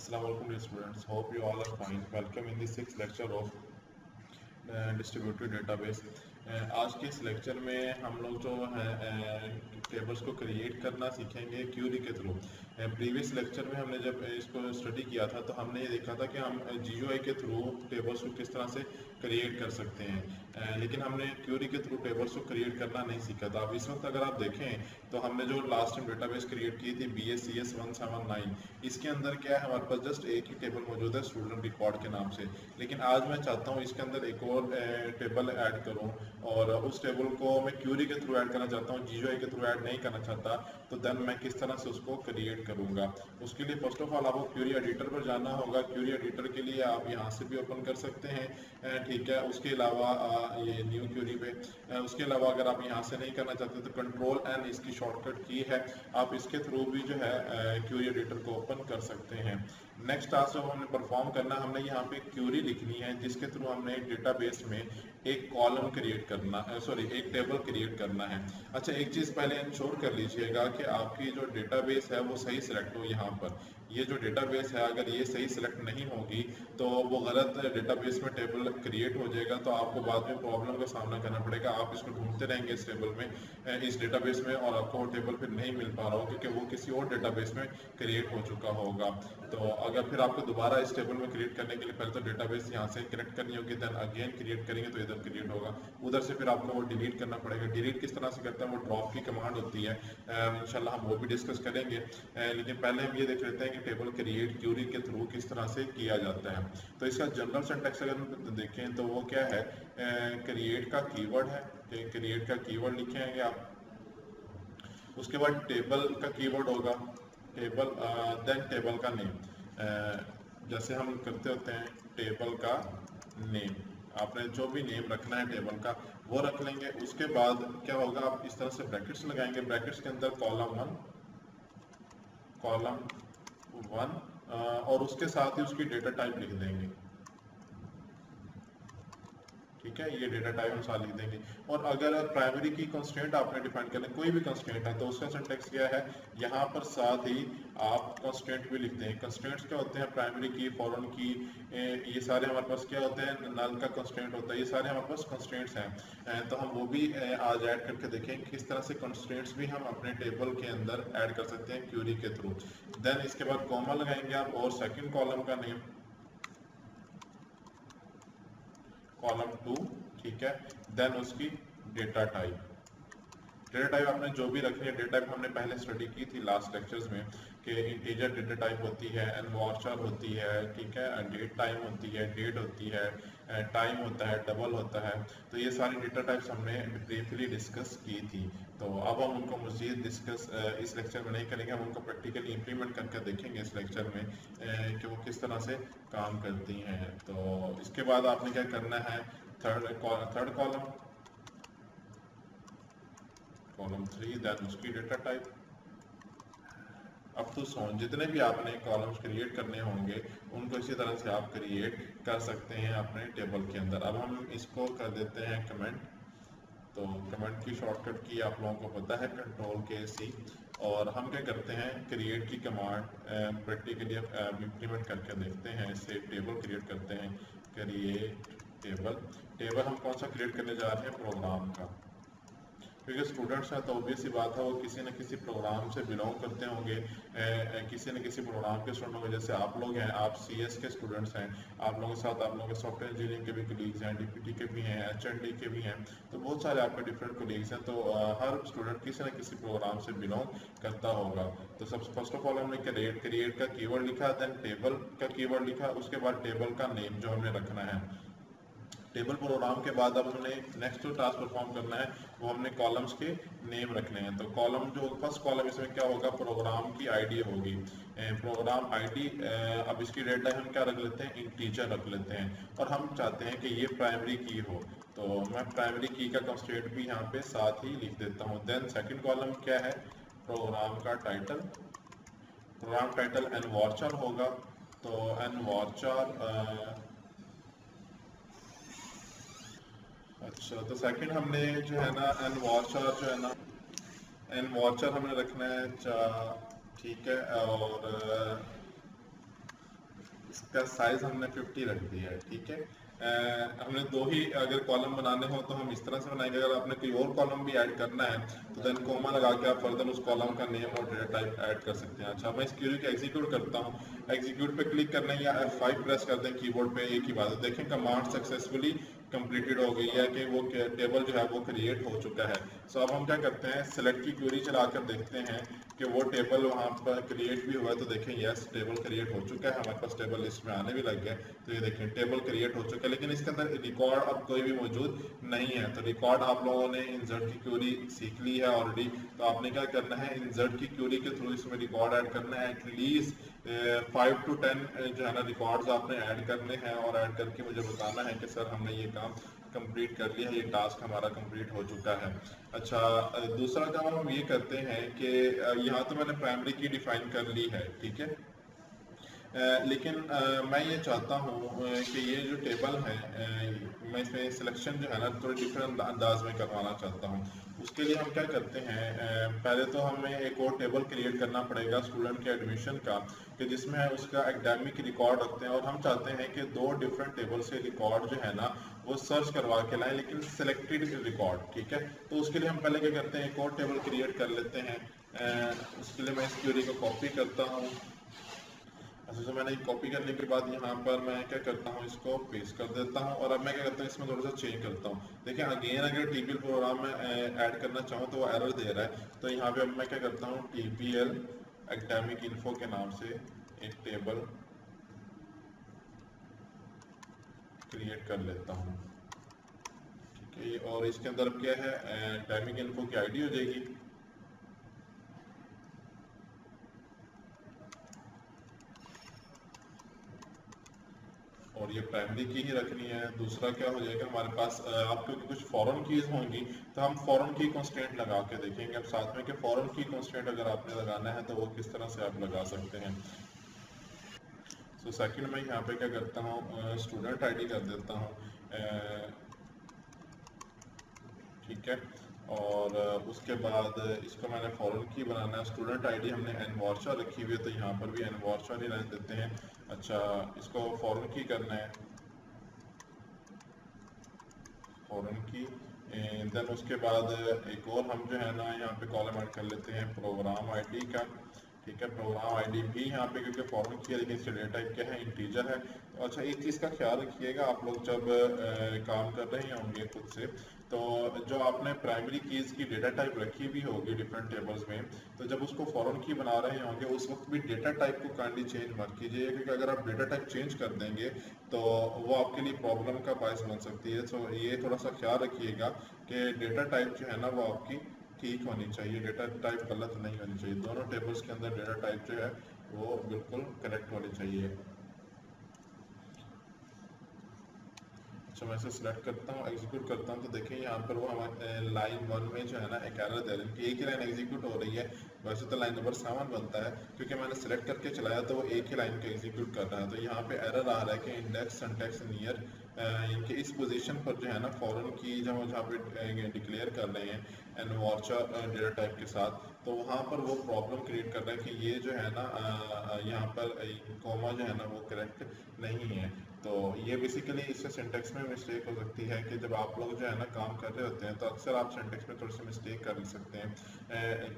Assalamualaikum dear students. Hope you all are fine. Welcome in the sixth lecture of distributed database. आज के इस lecture में हम लोग जो है टेबल्स को क्रिएट करना सीखेंगे क्यूरी के थ्रू। प्रीवियस लेक्चर में हमने जब इसको स्टडी किया था तो हमने ये देखा था कि हम जीयूआई के थ्रू टेबल्स को किस तरह से क्रिएट कर सकते हैं, लेकिन हमने क्यूरी के थ्रू टेबल्स को क्रिएट करना नहीं सीखा था। अब इस वक्त अगर आप देखें तो हमने जो लास्ट टाइम डेटाबेस क्रिएट की थी BSCS 179, इसके अंदर क्या है, हमारे पास जस्ट एक ही टेबल मौजूद है स्टूडेंट रिकॉर्ड के नाम से। लेकिन आज मैं चाहता हूँ इसके अंदर एक और टेबल ऐड करूं और उस टेबल को मैं क्यूरी के थ्रू ऐड करना चाहता हूं, जीयूआई के थ्रू ऐड नहीं करना चाहता। तो देन मैं किस तरह से उसको क्रिएट करूंगा। उसके लिए फर्स्ट ऑफ ऑल आपको क्यूरी एडिटर पर जाना होगा। क्यूरी एडिटर के लिए आप यहां से भी ओपन कर सकते हैं, ठीक है। उसके अलावा ये न्यू क्यूरी पे, उसके अलावा अगर आप यहां से नहीं करना चाहते तो कंट्रोल एन इसकी शॉर्टकट की है, आप इसके थ्रू भी जो है क्यूरी एडिटर को ओपन कर सकते हैं। नेक्स्ट टास्क जो हमने परफॉर्म करना, हमने यहाँ पे क्यूरी लिखनी है जिसके थ्रू हमने एक डेटाबेस में एक कॉलम क्रिएट करना, एक टेबल क्रिएट करना है। अच्छा, एक चीज़ पहले इंश्योर कर लीजिएगा कि आपकी जो डेटाबेस है वो सही सिलेक्ट हो। यहाँ पर ये जो डेटाबेस है अगर ये सही सिलेक्ट नहीं होगी तो वो गलत डेटाबेस में टेबल क्रिएट हो जाएगा, तो आपको बाद में प्रॉब्लम का सामना करना पड़ेगा। आप इसको ढूंढते रहेंगे इस टेबल में, इस डेटाबेस में, और आपको वो टेबल फिर नहीं मिल पा रहा हो क्योंकि वो किसी और डेटाबेस में क्रिएट हो चुका होगा। तो अगर फिर आपको दोबारा इस टेबल में क्रिएट करने के लिए पहले तो डेटाबेस यहाँ से कनेक्ट करनी होगी, देन अगेन क्रिएट करेंगे तो इधर क्रिएट होगा, उधर से फिर आपको वो डिलीट करना पड़ेगा। डिलीट किस तरह से करते हैं, वो ड्रॉप की कमांड होती है, इंशाल्लाह हम वो भी डिस्कस करेंगे। लेकिन पहले हम ये देख लेते हैं कि टेबल क्रिएट क्यूरी के थ्रू किस तरह से किया जाता है। तो इसका जनरल सिंटैक्स अगर हम देखें तो वो क्या है, क्रिएट का कीवर्ड है, क्रिएट का कीवर्ड लिखेंगे आप। उसके बाद टेबल का कीवर्ड होगा टेबल, देन टेबल का नेम, जैसे हम करते होते हैं टेबल का नेम, आपने जो भी नेम रखना है टेबल का वो रख लेंगे। उसके बाद क्या होगा, आप इस तरह से ब्रैकेट्स लगाएंगे, ब्रैकेट्स के अंदर कॉलम वन और उसके साथ ही उसकी डेटा टाइप लिख देंगे, ठीक है। ये डेटा टाइप हम साथ लिख देंगे। और अगर प्राइमरी की कंस्ट्रेंट आपने डिफाइन करना, कोई भी कंस्ट्रेंट है तो उसका सिंटैक्स क्या है, यहाँ पर साथ ही आप कंस्ट्रेंट भी लिखते हैं। कंस्ट्रेंट्स क्या होते हैं, प्राइमरी की, फॉरेन की, ये सारे हमारे पास क्या होते हैं, नल का कंस्ट्रेंट होता है, ये सारे हमारे पास कंस्ट्रेंट्स हैं। तो हम वो भी आज ऐड करके देखें किस तरह से कंस्ट्रेंट्स भी हम अपने टेबल के अंदर ऐड कर सकते हैं क्यूरी के थ्रू। देन इसके बाद कॉमा लगाएंगे आप और सेकेंड कॉलम का नेम कॉलम 2, ठीक है। देन उसकी डेटा टाइप, डेटा टाइप आपने जो भी रखनी है, डेटा टाइप हमने पहले स्टडी की थी लास्ट लेक्चर्स में कि इंटीजर डेटा टाइप होती है, एनवार्चर होती है, ठीक है, डेट टाइम होती है, डेट होती है, टाइम होता है, डबल होता है। तो ये सारी डेटा टाइप्स हमने ब्रीफली डिस्कस की थी। तो अब हम उनको मज़ीद डिस्कस इस लेक्चर में नहीं करेंगे, हम उनको प्रैक्टिकली इम्प्लीमेंट करके देखेंगे इस लेक्चर में कि वो किस तरह से काम करती हैं। तो इसके बाद आपने क्या करना है, थर्ड कॉलम 3, देन उसकी डेटा टाइप। अब तो जितने भी आपने कॉलम्स क्रिएट करने होंगे उनको इसी तरह से आप क्रिएट कर सकते हैं अपने टेबल के अंदर। अब हम इसको कर देते हैं कमेंट। तो कमेंट की शॉर्टकट की आप लोगों को पता है, Ctrl+C। और हम क्या करते हैं, क्रिएट की कमांड प्रैक्टिकली इम्प्लीमेंट करके देखते हैं। इससे टेबल क्रिएट करते हैं, क्रिएट टेबल हम कौन सा क्रिएट करने जा रहे हैं, प्रोग्राम का, क्योंकि स्टूडेंट्स हैं तो ऑब्वियस सी बात है वो किसी न किसी प्रोग्राम से बिलोंग करते होंगे, किसी न किसी प्रोग्राम के स्टूडेंट होंगे। जैसे आप लोग हैं, आप CS के स्टूडेंट्स हैं, आप लोगों के साथ आप लोगों के सॉफ्टवेयर इंजीनियरिंग के भी कलीग्स हैं, DPT के भी हैं, HND के भी हैं, तो बहुत सारे आपके डिफरेंट कलीग्स हैं। तो हर स्टूडेंट किसी न किसी प्रोग्राम से बिलोंग करता होगा। तो सब फर्स्ट ऑफ ऑल हमने क्रिएट का कीवर्ड लिखा, देन टेबल का कीवर्ड लिखा, उसके बाद टेबल का नेम जो हमने रखना है। टेबल प्रोग्राम के बाद अब हमने नेक्स्ट जो टास्क परफॉर्म करना है वो हमने कॉलम्स के नेम रखने हैं। तो कॉलम जो फर्स्ट कॉलम, इसमें क्या होगा, प्रोग्राम की आईडी होगी, प्रोग्राम आईडी। अब इसकी डेट टाइप हम क्या रख लेते हैं, इंटीजर रख लेते हैं, और हम चाहते हैं कि ये प्राइमरी की हो, तो मैं प्राइमरी की का कंस्ट्रेंट भी यहाँ पे साथ ही लिख देता हूँ। देन सेकेंड कॉलम क्या है, प्रोग्राम का टाइटल, प्रोग्राम टाइटल एनवार्चर होगा, तो एनवार्चर। अच्छा, तो सेकंड हमने जो है ना एनवार्चर जो है ना, एनवार्चर हमने रखना है, ठीक है। और का साइज हमने 50 रख दिया है, ठीक है। हमने दो ही अगर कॉलम बनाने हो तो हम इस तरह से बनाएंगे। अगर आपने कोई और कॉलम भी ऐड करना है तो देन कोमा लगा के आप फर्दर उस कॉलम का नेम और डेटा टाइप ऐड कर सकते हैं। अच्छा, मैं इस क्वेरी को एग्जीक्यूट करता हूँ। एग्जीक्यूट पे क्लिक करना है या F5 प्रेस कर दें कीबोर्ड पे, एक ही बात है। देखें कमांड सक्सेसफुली कंप्लीटेड हो गई है कि वो टेबल जो है वो क्रिएट हो चुका है। सो अब हम क्या करते हैं, सेलेक्ट की क्वेरी चलाकर देखते हैं कि वो टेबल वहाँ पर क्रिएट भी हुआ है। तो देखें यस, टेबल क्रिएट हो चुका है, हमारे पास टेबल लिस्ट में आने भी लग गया। तो ये देखें टेबल क्रिएट हो चुका है, लेकिन इसके अंदर रिकॉर्ड अब कोई भी मौजूद नहीं है। तो रिकॉर्ड आप लोगों ने इंसर्ट की क्वेरी सीख ली है ऑलरेडी। तो आपने क्या करना है, इंसर्ट की क्वेरी के थ्रू इसमें रिकॉर्ड ऐड करना है। एटलीस्ट 5 to 10 जो है ना रिकॉर्ड्स आपने ऐड करने हैं, और ऐड करके मुझे बताना है कि सर हमने ये काम कंप्लीट कर लिया है, ये टास्क हमारा कंप्लीट हो चुका है। अच्छा, दूसरा काम हम ये करते हैं कि यहाँ तो मैंने प्राइमरी की डिफाइन कर ली है, ठीक है। लेकिन मैं ये चाहता हूँ कि ये जो टेबल है, मैं इसमें सिलेक्शन जो है ना थोड़ी डिफरेंट अंदाज में करवाना चाहता हूँ। उसके लिए हम क्या करते हैं, पहले तो हमें एक और टेबल क्रिएट करना पड़ेगा स्टूडेंट के एडमिशन का, कि जिसमें उसका एकेडमिक रिकॉर्ड रखते हैं। और हम चाहते हैं कि दो डिफरेंट टेबल से रिकॉर्ड जो है ना वो सर्च करवा के लाएं, लेकिन सिलेक्टेड रिकॉर्ड, ठीक है। तो उसके लिए हम पहले क्या करते हैं, एक और टेबल क्रिएट कर लेते हैं। उसके लिए मैं इस क्वेरी को कॉपी करता हूँ। अच्छा, तो मैंने कॉपी करने के बाद यहाँ पर मैं क्या करता हूँ, इसको पेस्ट कर देता हूँ। और अब मैं क्या करता हूँ, इसमें थोड़ा सा चेंज करता हूँ। देखिए अगेन अगर टीपीएल प्रोग्राम में ऐड करना चाहूँ तो वो एरर दे रहा है। तो यहाँ पे अब मैं क्या करता हूँ, टीपीएल एकेडमिक इन्फो के नाम से एक टेबल क्रिएट कर लेता हूँ, ठीक है। और इसके अंदर क्या है, एकेडमिक इन्फो की आईडी हो जाएगी। और ये प्राइमरी की ही रखनी है। दूसरा क्या हो जाएगा हमारे पास, आप क्योंकि कुछ फॉरेन कीज होंगी तो हम फॉरेन की कंस्ट्रेंट लगा के देखेंगे अब साथ में, कि फॉरेन की कंस्ट्रेंट अगर आपने लगाना है तो वो किस तरह से आप लगा सकते हैं। सो सेकंड में यहाँ पे क्या करता हूँ, स्टूडेंट आईडी कर देता हूँ, ठीक है। और उसके बाद इसको मैंने फॉरेन की बनाना है। स्टूडेंट आईडी हमने एनवॉर्चा रखी हुई है, तो यहाँ पर भी एनवॉर्चा ही रहने देते हैं। अच्छा, इसको फॉरेन की करना है, फॉरेन की। देन उसके बाद एक और हम जो है ना यहाँ पे कॉलम ऐड कर लेते हैं प्रोग्राम आईडी का, ठीक है। प्रोग्राम आईडी भी यहाँ पे क्योंकि फॉरेन की है, लेकिन इसका डेटा टाइप क्या है, इंटीजर है। तो अच्छा, एक चीज़ का ख्याल रखिएगा आप लोग जब काम कर रहे होंगे खुद से, तो जो आपने प्राइमरी कीज़ की डेटा टाइप रखी भी होगी डिफरेंट टेबल्स में, तो जब उसको फॉरेन की बना रहे होंगे उस वक्त भी डेटा टाइप को काइंडली चेंज मत कीजिए, क्योंकि अगर आप डेटा टाइप चेंज कर देंगे तो वो आपके लिए प्रॉब्लम का बायस बन सकती है। सो ये थोड़ा सा ख्याल रखिएगा कि डेटा टाइप जो है ना वो आपकी ठीक होनी चाहिए, डेटा टाइप गलत नहीं होनी चाहिए। दोनों टेबल्स के अंदर डेटा टाइप जो है वो बिल्कुल करेक्ट होनी चाहिए। अच्छा, मैं इसे सिलेक्ट करता हूँ, एग्जीक्यूट करता हूँ, तो देखिए यहाँ पर वो हमारे लाइन 1 में जो है ना एक एरर दे रही है कि एक ही लाइन एग्जीक्यूट हो रही है। वैसे तो लाइन नंबर 7 बनता है, क्योंकि मैंने सिलेक्ट करके चलाया तो वो एक ही लाइन को एग्जीक्यूट कर रहा है। तो यहाँ पे एरर आ रहा है कि इंडेक्स सिंटैक्स नियर, इनके इस पोजीशन पर जो है ना फॉरेन की जहाँ पे डिक्लेयर कर रहे हैं एनवॉर्चा डेटा टाइप के साथ, तो वहाँ पर वो प्रॉब्लम क्रिएट कर रहा है कि ये जो है ना यहाँ पर कॉमा जो है ना वो करेक्ट नहीं है। तो ये बेसिकली इससे सिंटेक्स में मिस्टेक हो सकती है कि जब आप लोग जो है ना काम कर रहे होते हैं तो अक्सर आप सिंटेक्स में थोड़ी सी मिस्टेक कर सकते हैं,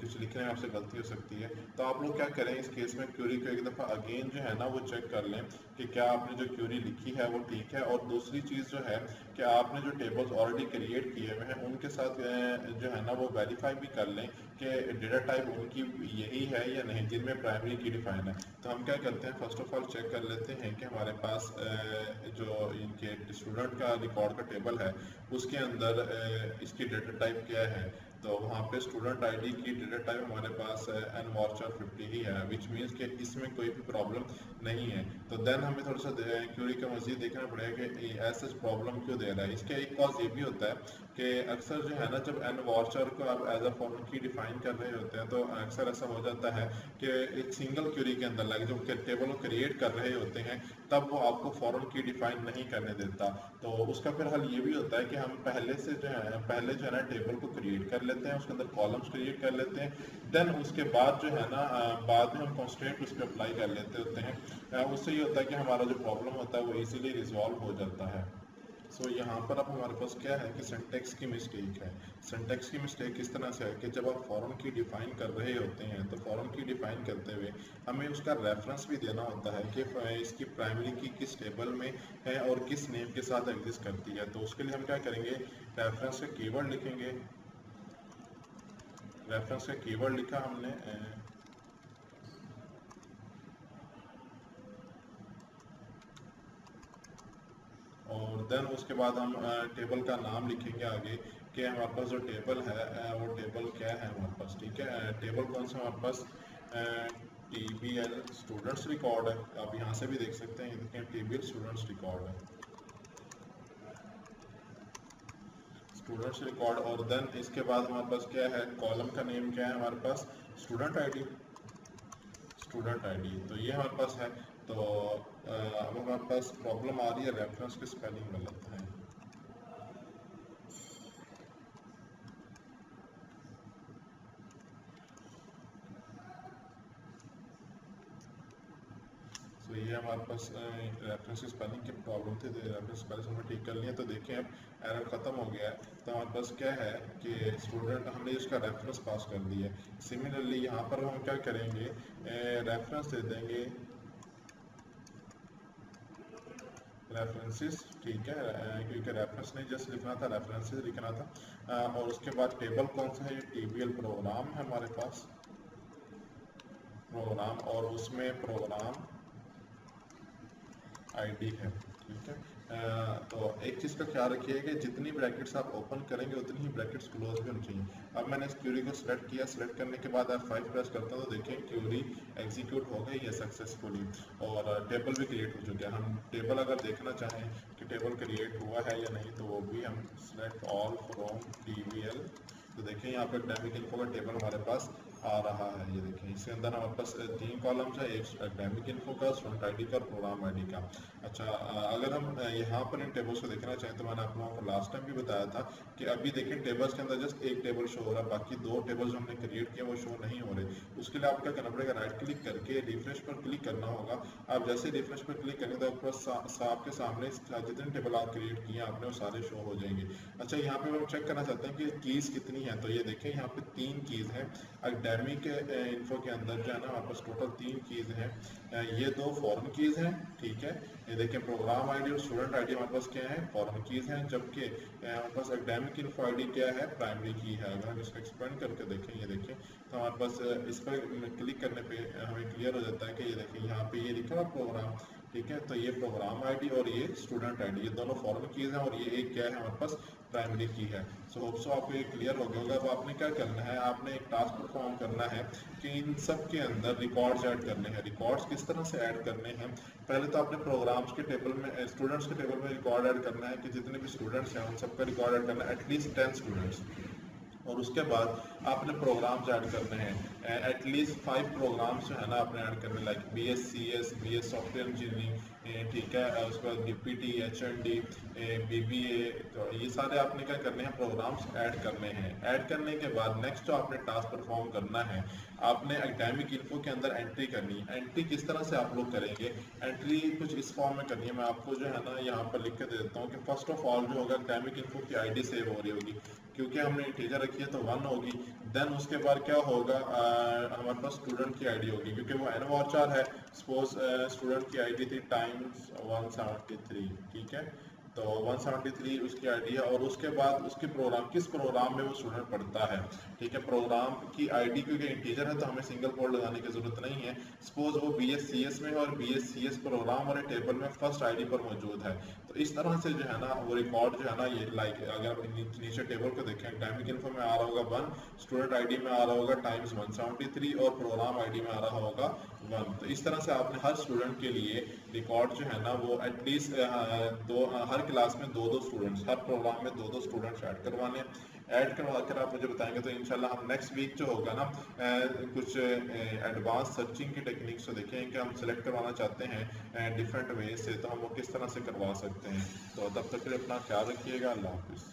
कुछ लिखने में आपसे गलती हो सकती है। तो आप लोग क्या करें इस केस में, क्यूरी को एक दफ़ा अगेन जो है ना वो चेक कर लें कि क्या आपने जो क्यूरी लिखी है वो ठीक है। और दूसरी चीज़ जो है कि आपने जो टेबल्स ऑलरेडी क्रिएट किए हुए हैं उनके साथ जो है ना वो वेरीफाई भी कर लें कि डेटा टाइप उनकी यही है या नहीं जिनमें प्राइमरी की डिफाइन है। तो हम क्या करते हैं, फर्स्ट ऑफ ऑल चेक कर लेते हैं कि हमारे पास जो इनके स्टूडेंट का रिकॉर्ड का टेबल है उसके अंदर इसकी डेटा टाइप क्या है। तो वहाँ पे स्टूडेंट आईडी की डेटा टाइप हमारे पास एनवॉर्चर 50 ही है, विच मीन्स कि इसमें कोई भी प्रॉब्लम नहीं है। तो देन हमें थोड़ा सा क्यूरी का मजीद देखना पड़ेगा कि ऐसा प्रॉब्लम क्यों दे रहा है। इसका एक कॉज ये भी होता है कि अक्सर जो है ना, जब एन वाचर को आप एज अ फॉरेन की डिफाइन कर रहे होते हैं तो अक्सर ऐसा हो जाता है कि एक सिंगल क्वेरी के अंदर लाइक जब टेबल को क्रिएट कर रहे होते हैं तब वो आपको फॉरेन की डिफाइन नहीं करने देता। तो उसका फिर हल ये भी होता है कि हम पहले जो है ना टेबल को क्रिएट कर लेते हैं, उसके अंदर कॉलम्स क्रिएट कर लेते हैं, देन उसके बाद जो है ना बाद में हम कॉन्स्ट्रेंट उस पर अप्लाई कर लेते होते हैं। उससे ये होता है कि हमारा जो प्रॉब्लम होता है वो इजीली रिजॉल्व हो जाता है। सो यहाँ पर अब हमारे पास क्या है कि सिंटैक्स की मिस्टेक है। सिंटैक्स की मिस्टेक इस तरह से है कि जब आप फॉरेन की डिफाइन कर रहे होते हैं तो फॉरेन की डिफाइन करते हुए हमें उसका रेफरेंस भी देना होता है कि इसकी प्राइमरी की किस टेबल में है और किस नेम के साथ एग्जिस्ट करती है। तो उसके लिए हम क्या करेंगे, रेफरेंस का कीवर्ड लिखेंगे। रेफरेंस का कीवर्ड लिखा हमने, और देन उसके बाद हम टेबल का नाम लिखेंगे आगे कि हमारे पास जो टेबल है वो टेबल क्या है हमारे पास। ठीक है, टेबल कौन सा हमारे पास, TBL स्टूडेंट्स रिकॉर्ड है। आप यहाँ से भी देख सकते हैं, ये देखें TBL स्टूडेंट्स रिकॉर्ड है, स्टूडेंट्स रिकॉर्ड। और देन इसके बाद हमारे पास क्या है, कॉलम का नेम क्या है हमारे पास, स्टूडेंट आईडी, स्टूडेंट आईडी। तो ये हमारे पास है। तो अब हमारे पास प्रॉब्लम आ रही है, रेफरेंस की स्पेलिंग गलत है। तो ये हमारे पास रेफरेंस स्पेलिंग की प्रॉब्लम थी, तो रेफरेंस स्पेलिंग हमने ठीक कर लिया। तो देखिए अब एरर ख़त्म हो गया है। तो हमारे पास क्या है कि स्टूडेंट हमने इसका रेफरेंस पास कर दिया है। सिमिलरली यहाँ पर हम क्या करेंगे, रेफरेंस दे देंगे रेफरेंसेस। ठीक है, क्योंकि रेफरेंस नहीं जस्ट लिखना था, रेफरेंसेस लिखना था। और उसके बाद टेबल कौन सा है, ये TBL प्रोग्राम है हमारे पास, प्रोग्राम, और उसमें प्रोग्राम आईडी है। ठीक है, तो एक चीज़ का ख्याल रखिए कि जितनी ब्रैकेट्स आप ओपन करेंगे उतनी ही ब्रैकेट्स क्लोज भी होनी चाहिए। अब मैंने इस क्यूरी को सिलेक्ट किया, सिलेक्ट करने के बाद F5 प्रेस करता हूँ तो देखिए क्यूरी एग्जीक्यूट हो गई है सक्सेसफुली, और टेबल भी क्रिएट हो चुका है। हम टेबल अगर देखना चाहें कि टेबल क्रिएट हुआ है या नहीं, तो वो भी हम सिलेक्ट ऑल फ्रॉम TBL, तो देखिए यहाँ पर डायनेमिक इन्फो का टेबल हमारे पास आ रहा है। ये देखिए इसके अंदर हमारे पास 3 कॉलम्स है, एक डायनेमिक इन्फो का, स्टूडेंट आईडी का, प्रोग्राम आईडी का। अच्छा, अगर हम यहाँ पर इन टेबल्स को देखना चाहें तो मैंने आप लोगों को लास्ट टाइम भी बताया था कि अभी देखिए टेबल्स के अंदर जस्ट एक टेबल शो हो रहा है, बाकी 2 टेबल्स हमने क्रिएट किए वो शो नहीं हो रहे। उसके लिए आपको क्या करना पड़ेगा, राइट क्लिक करके रिफ्रेश पर क्लिक करना होगा। आप जैसे रिफ्रेश पर क्लिक करेंगे तो आपके सामने जितने टेबल आप क्रिएट किए आपने वो सारे शो हो जाएंगे। अच्छा, यहाँ पे हम चेक करना चाहते हैं कि कीज़ कितनी है, तो ये देखें यहाँ पे 3 कीज़ हैं। एकेडमिक इन्फो के अंदर जो है ना हमारे पास टोटल 3 कीज़ हैं। ये 2 फॉरेन कीज़ हैं। ठीक है, ये देखें प्रोग्राम आईडी और स्टूडेंट आईडी हमारे पास क्या है, फॉरेन कीज़ हैं, जबकि हमारे पास एकेडमिक इन्फो आईडी क्या है, प्राइमरी की है। अगर हम इसको एक्सपेंड करके देखें, ये देखें तो हमारे पास इस पर क्लिक करने पे हमें क्लियर हो जाता है कि ये देखें यहाँ पे ये लिखा हुआ प्रोग्राम। ठीक है, तो ये प्रोग्राम आईडी और ये स्टूडेंट आईडी, ये दोनों फॉरेन कीज़ हैं, और ये एक क्या है हमारे पास, प्राइमरी की है। सो होप सो आपको ये क्लियर हो गया होगा। अब आपने क्या करना है, आपने एक टास्क परफॉर्म करना है कि इन सब के अंदर रिकॉर्ड्स ऐड करने हैं। रिकॉर्ड्स किस तरह से ऐड करने हैं, पहले तो आपने प्रोग्राम्स के टेबल में, स्टूडेंट्स के टेबल में रिकॉर्ड ऐड करना है कि जितने भी स्टूडेंट्स हैं उन सबका रिकॉर्ड ऐड करना है, एटलीस्ट 10 स्टूडेंट्स। और उसके बाद आपने प्रोग्राम्स ऐड करने हैं, एटलीस्ट 5 प्रोग्राम्स जो है ना आपने ऐड करने, like BScs, BS software engineering, ठीक है, उसके बाद DPT, HND, BBA, तो ये सारे आपने क्या करने हैं, प्रोग्राम्स ऐड करने हैं। ऐड करने के बाद नेक्स्ट जो आपने टास्क परफॉर्म करना है, आपने एकेडमिक इन्फो के अंदर एंट्री करनी है। एंट्री किस तरह से आप लोग करेंगे, एंट्री कुछ इस फॉर्म में करनी है। मैं आपको जो है ना यहाँ पर लिख के दे देता हूँ कि फर्स्ट ऑफ ऑल जो होगा एकेडमिक इन्फो की ID सेव हो रही होगी, क्योंकि हमने इंटीजर रखी है तो 1 होगी। देन उसके बाद क्या होगा, हमारे पास स्टूडेंट की आईडी होगी, क्योंकि वो एन वाचर है। सपोज स्टूडेंट की आईडी थी टाइम्स 173। ठीक है, तो 173 उसकी आईडी है, और उसके बाद उसके प्रोग्राम, किस प्रोग्राम में वो स्टूडेंट पढ़ता है। ठीक है, प्रोग्राम की आईडी क्योंकि इंटीजर है तो हमें सिंगल कोड लगाने की जरूरत नहीं है। सपोज वो BScs में है और BScs प्रोग्राम वाले टेबल में फर्स्ट आईडी पर मौजूद है, तो इस तरह से जो है ना वो रिकॉर्ड जो है ना, ये लाइक अगर आप नीचे टेबल को देखें, एकेडमिक इन्फो में आ रहा होगा 1, स्टूडेंट आईडी में आ रहा होगा टाइम्स 173, और प्रोग्राम आईडी में आ रहा होगा 1। तो इस तरह से आपने हर स्टूडेंट के लिए रिकॉर्ड जो है ना वो एटलीस्ट हर क्लास में 2-2 स्टूडेंट्स, हर प्रोग्राम में 2-2 स्टूडेंट्स ऐड करवाने, ऐड करवा कर आप मुझे बताएंगे तो इंशाल्लाह हम नेक्स्ट वीक जो होगा ना कुछ एडवांस सर्चिंग की टेक्निक्स को देखेंगे कि हम सेलेक्ट करवाना चाहते हैं डिफरेंट वे से, तो हम वो किस तरह से करवा सकते हैं। तो तब तक के लिए अपना ख्याल रखिएगा। अल्लाह हाफिज़।